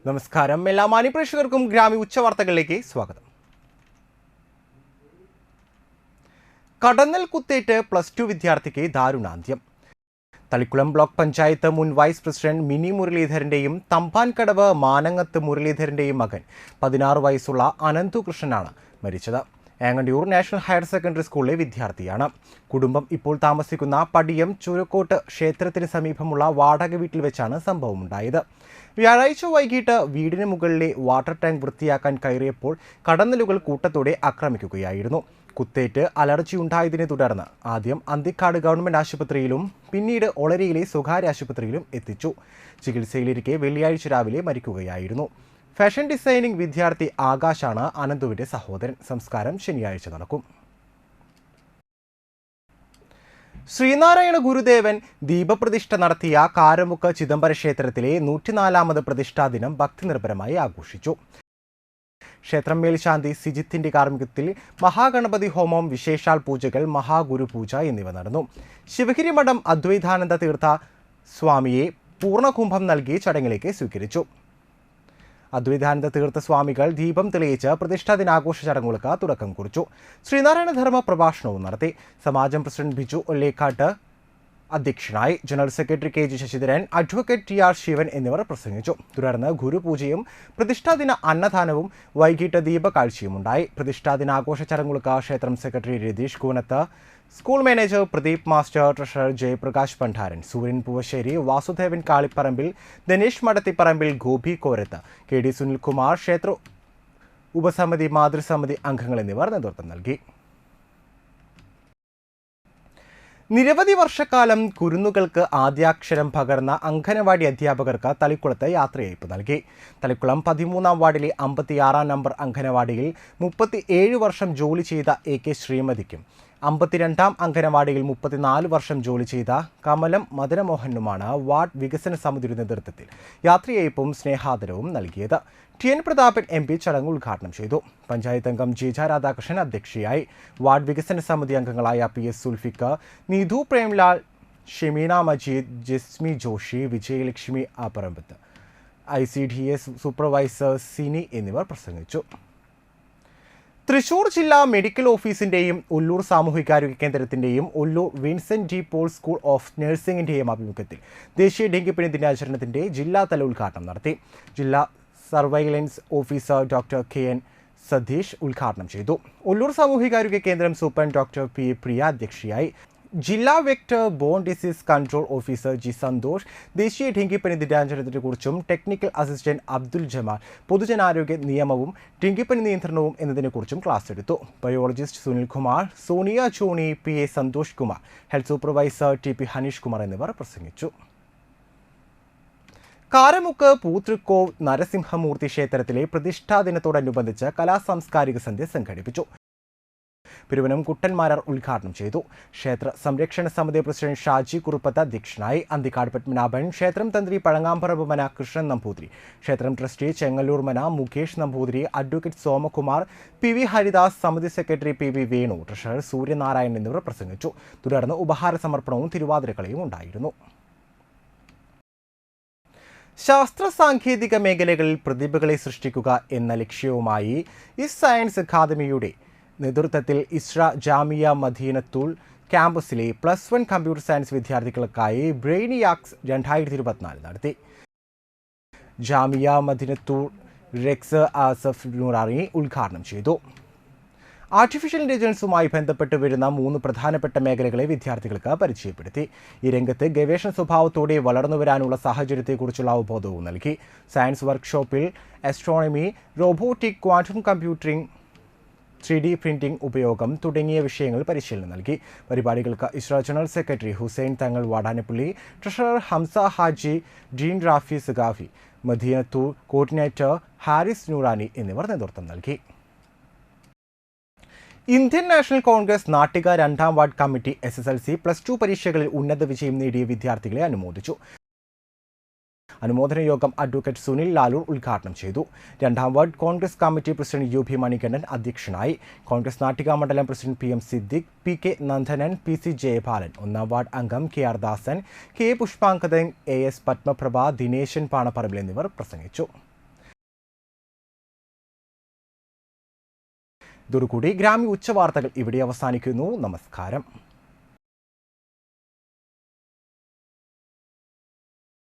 നമസ്കാരം. എല്ലാ മാന്യപ്രേക്ഷകർക്കും ഗ്രാമി ഉച്ചവാർത്തകളിലേക്ക് സ്വാഗതം. കടന്നൽ കുത്തേറ്റ് +2 വിദ്യാർത്ഥിക്ക് ദാരുണാന്ത്യം. തളിക്കുളം ബ്ലോക്ക് പഞ്ചായത്ത് മുൻ vice president mini മുരളീധരന്റെയും Thampankadavu Manangath മുരളീധരന്റെയും മകൻ 16 വയസ്സുള്ള അനന്തു കൃഷ്ണനാണ് മരിച്ചത്. ഏങ്ങണ്ടിയൂർ നാഷണൽ ഹയർ സെക്കൻഡറി സ്കൂളിലെ വിദ്യാർത്ഥിയാണ്. കുടുംബം ഇപ്പോൾ താമസിക്കുന്ന പടിയം ചുരക്കോട്ട് ക്ഷേത്രത്തിന് സമീപമുള്ള വാടക വീട്ടിൽ വെച്ചാണ് സംഭവമുണ്ടായത്. വ്യാഴാഴ്ച വൈകിട്ട് വീടിന് മുകളിലെ വാട്ടർ ടാങ്ക് വൃത്തിയാക്കാൻ കയറിയപ്പോൾ കടന്നലുകൾ കൂട്ടത്തോടെ ആക്രമിക്കുകയായിരുന്നു. കുത്തേറ്റ് അലർജിയുണ്ടായതിനെ തുടർന്ന് ആദ്യം അന്തിക്കാട് ഗവൺമെന്റ് ആശുപത്രിയിലും പിന്നീട് ഒളരിയിലെ സ്വകാര്യ ആശുപത്രിയിലും എത്തിച്ചു. ചികിത്സയിലിരിക്കെ വെള്ളിയാഴ്ച രാവിലെ മരിക്കുകയായിരുന്നു. ഫാഷൻ ഡിസൈനിംഗ് വിദ്യാർത്ഥി ആകാശാണ് അനന്തുവിന്റെ സഹോദരൻ. സംസ്കാരം ശനിയാഴ്ച നടക്കും. ശ്രീനാരായണ ഗുരുദേവൻ ദീപപ്രതിഷ്ഠ നടത്തിയ കാരമുക്ക് ചിദംബര ക്ഷേത്രത്തിലെ 104ാമത് പ്രതിഷ്ഠാ ദിനം ഭക്തിനിർഭരമായി ആഘോഷിച്ചു. ക്ഷേത്രം മേൽശാന്തി സിജിത്തിന്റെ കാർമ്മികത്തിൽ മഹാഗണപതി ഹോമം, വിശേഷാൽ പൂജകൾ, മഹാഗുരുപൂജ എന്നിവ നടന്നു. ശിവഗിരി മഠം അദ്വൈതാനന്ദ തീർത്ഥ സ്വാമിയെ പൂർണ്ണകുംഭം നൽകി ചടങ്ങിലേക്ക് സ്വീകരിച്ചു. അദ്വൈതാനന്ദ തീർത്ഥ സ്വാമികൾ ദീപം തെളിയിച്ച് പ്രതിഷ്ഠാ ദിനാഘോഷ ചടങ്ങുകൾക്ക് തുടക്കം കുറിച്ചു. ശ്രീനാരായണ ധർമ്മ പ്രഭാഷണവും നടത്തി. സമാജം പ്രസിഡന്റ് ബിജു ഒല്ലേക്കാട്ട് അധ്യക്ഷനായി. General secretary K G Sasidharan, advocate T R Sivan എന്നിവർ പ്രസംഗിച്ചു. തുടർന്ന് ഗുരുപൂജയും പ്രതിഷ്ഠാദിന അന്നദാനവും വൈകിട്ട് ദീപകാഴ്ചയുമുണ്ടായി. പ്രതിഷ്ഠാദിനാഘോഷ ചടങ്ങുകൾക്ക് ക്ഷേത്രം secretary Ratheesh Koonath, school manager Pradeep master, treasurer Jayaprakash Pandaran, Sooryan Poovassery, Vasudevan Kalipparambil, Dinesh Madathipparambil, Gopi Korath, K D Sunilkumar, ക്ഷേത്ര ഉപസമിതി, മാതൃസമിതി അംഗങ്ങൾ എന്നിവർ നേതൃത്വം നൽകി. നിരവധി വർഷക്കാലം കുരുന്നുകൾക്ക് ആദ്യാക്ഷരം പകർന്ന അംഗനവാടി അധ്യാപകർക്ക് തളിക്കുളത്ത് യാത്രയയപ്പ് നൽകി. തളിക്കുളം 13ാം വാർഡിലെ 56ാം നമ്പർ അംഗനവാടിയിൽ 37 വർഷം ജോലി ചെയ്ത AK ശ്രീമതിക്കും 52ാം അംഗനവാടിയിൽ 34 വർഷം ജോലി ചെയ്ത കമലം മദനമോഹനുമാണ് വാർഡ് വികസന സമിതിയുടെ നേതൃത്വത്തിൽ യാത്രയയപ്പും സ്നേഹാദരവും നൽകിയത്. TN പ്രതാപൻ MP ചടങ്ങ് ഉദ്ഘാടനം ചെയ്തു. പഞ്ചായത്ത് അംഗം ജെജ രാധാകൃഷ്ണൻ അധ്യക്ഷയായി. വാർഡ് വികസന സമിതി അംഗങ്ങളായ PS Sulfikka, Neethu Premlal, Shemeena Majeed, Jasmi Joshy, Vijayalakshmi Apparambath, ICDS supervisor Sini എന്നിവർ പ്രസംഗിച്ചു. തൃശൂർ ജില്ലാ മെഡിക്കൽ ഓഫീസിന്റെയും ഉള്ളൂർ സാമൂഹികാരോഗ്യ കേന്ദ്രത്തിന്റെയും Ulloor Vincent de Paul school of നഴ്സിംഗിന്റെയും ആഭിമുഖ്യത്തിൽ ദേശീയ ഡെങ്കിപ്പനി ദിനാചരണത്തിന്റെ ജില്ലാതല ഉദ്ഘാടനം നടത്തി. ജില്ലാ surveillance officer doctor KN Satheesh ഉദ്ഘാടനം ചെയ്തു. ഉള്ളൂർ സാമൂഹികാരോഗ്യ കേന്ദ്രം സൂപ്രണ്ട് ഡോക്ടർ P പ്രിയ അധ്യക്ഷയായി. ജില്ലാ vector borne disease control officer G Santhosh ദേശീയ ഡെങ്കിപ്പനി ദിനാചരണത്തെക്കുറിച്ചും ടെക്നിക്കൽ അസിസ്റ്റന്റ് അബ്ദുൽ ജമാൽ പൊതുജനാരോഗ്യ നിയമവും ഡെങ്കിപ്പനി നിയന്ത്രണവും എന്നതിനെക്കുറിച്ചും ക്ലാസ് എടുത്തു. Biologist Sunilkumar, Sonia Johny, PA Santhosh Kumar, health supervisor TP Haneesh Kumar എന്നിവർ പ്രസംഗിച്ചു. കാരമുക്ക് പൂതൃക്കോവ് നരസിംഹമൂർത്തി ക്ഷേത്രത്തിലെ പ്രതിഷ്ഠാ ദിനത്തോടനുബന്ധിച്ച് കലാസാംസ്കാരിക സന്ധ്യ സംഘടിപ്പിച്ചു. പെരുവനം കുട്ടന്മാരാർ ഉദ്ഘാടനം ചെയ്തു. ക്ഷേത്ര സംരക്ഷണ സമിതി പ്രസിഡന്റ് ഷാജി കുറുപ്പത്ത് അധ്യക്ഷനായി. അന്തിക്കാട് പത്മനാഭൻ, ക്ഷേത്രം തന്ത്രി പഴങ്ങാമ്പറമ്പ് മന കൃഷ്ണൻ നമ്പൂതിരി, ക്ഷേത്രം ട്രസ്റ്റി ചെങ്ങല്ലൂർ മന മുകേഷ് നമ്പൂതിരി, അഡ്വക്കേറ്റ് സോമകുമാർ, PV ഹരിദാസ്, സമിതി secretary PV Venu, treasurer Suryanarayanan എന്നിവർ പ്രസംഗിച്ചു. തുടർന്ന് ഉപഹാര സമർപ്പണവും തിരുവാതിരക്കളിയും ഉണ്ടായിരുന്നു. ശാസ്ത്ര സാങ്കേതിക മേഖലകളിൽ പ്രതിഭകളെ സൃഷ്ടിക്കുക എന്ന ലക്ഷ്യവുമായി സയൻസ് അക്കാദമിയുടെ നേതൃത്വത്തിൽ ഇസ്ര ജാമിയ മദീനത്തുൽ ക്യാമ്പസിലെ +1 കമ്പ്യൂട്ടർ സയൻസ് വിദ്യാർത്ഥികൾക്കായി ബ്രെയിനിയാക്സ് 2024 നടത്തി. ജാമിയ മദീനത്തുൽ റെക്സ് ആസഫ് നൂറാനി ഉദ്ഘാടനം ചെയ്തു. ആർട്ടിഫിഷ്യൽ ഇന്റലിജൻസുമായി ബന്ധപ്പെട്ട് വരുന്ന 3 പ്രധാനപ്പെട്ട മേഖലകളെ വിദ്യാർത്ഥികൾക്ക് പരിചയപ്പെടുത്തി. ഈ രംഗത്ത് ഗവേഷണ സ്വഭാവത്തോടെ വളർന്നുവരാനുള്ള സാഹചര്യത്തെക്കുറിച്ചുള്ള അവബോധവും നൽകി. സയൻസ് വർക്ക്ഷോപ്പിൽ astronomy, robotic, quantum computing, 3D printing ഉപയോഗം തുടങ്ങിയ വിഷയങ്ങൾ പരിശീലനം നൽകി. പരിപാടികൾക്ക് Isra general secretary Hussain Thangal Vadanappally, treasurer Hamza Haji, Dean Rafi Saqafi, മദീനത്തുൽ coordinator Haris Noorani എന്നിവർ നേതൃത്വം നൽകി. Indian national Congress Nattika 2ാം ward committee SSLC +2 പരീക്ഷകളിൽ ഉന്നത വിജയം നേടിയ വിദ്യാർത്ഥികളെ അനുമോദിച്ചു. അനുമോദന യോഗം അഡ്വക്കേറ്റ് സുനിൽ ലാലൂർ ഉദ്ഘാടനം ചെയ്തു. 2ാം ward Congress committee president UP Manikandan അധ്യക്ഷനായി. കോൺഗ്രസ് നാട്ടിക മണ്ഡലം president PM Siddique, PK Nandanan, PC Jayapalan, 1ാം ward അംഗം KR ദാസൻ, K പുഷ്പാങ്കദൻ, AS പത്മപ്രഭ, ദിനേശൻ പാണപ്പറമ്പിൽ എന്നിവർ പ്രസംഗിച്ചു. ഇതോടുകൂടി ഗ്രാമീയ ഉച്ചവാർത്തകൾ ഇവിടെ അവസാനിക്കുന്നു. നമസ്കാരം.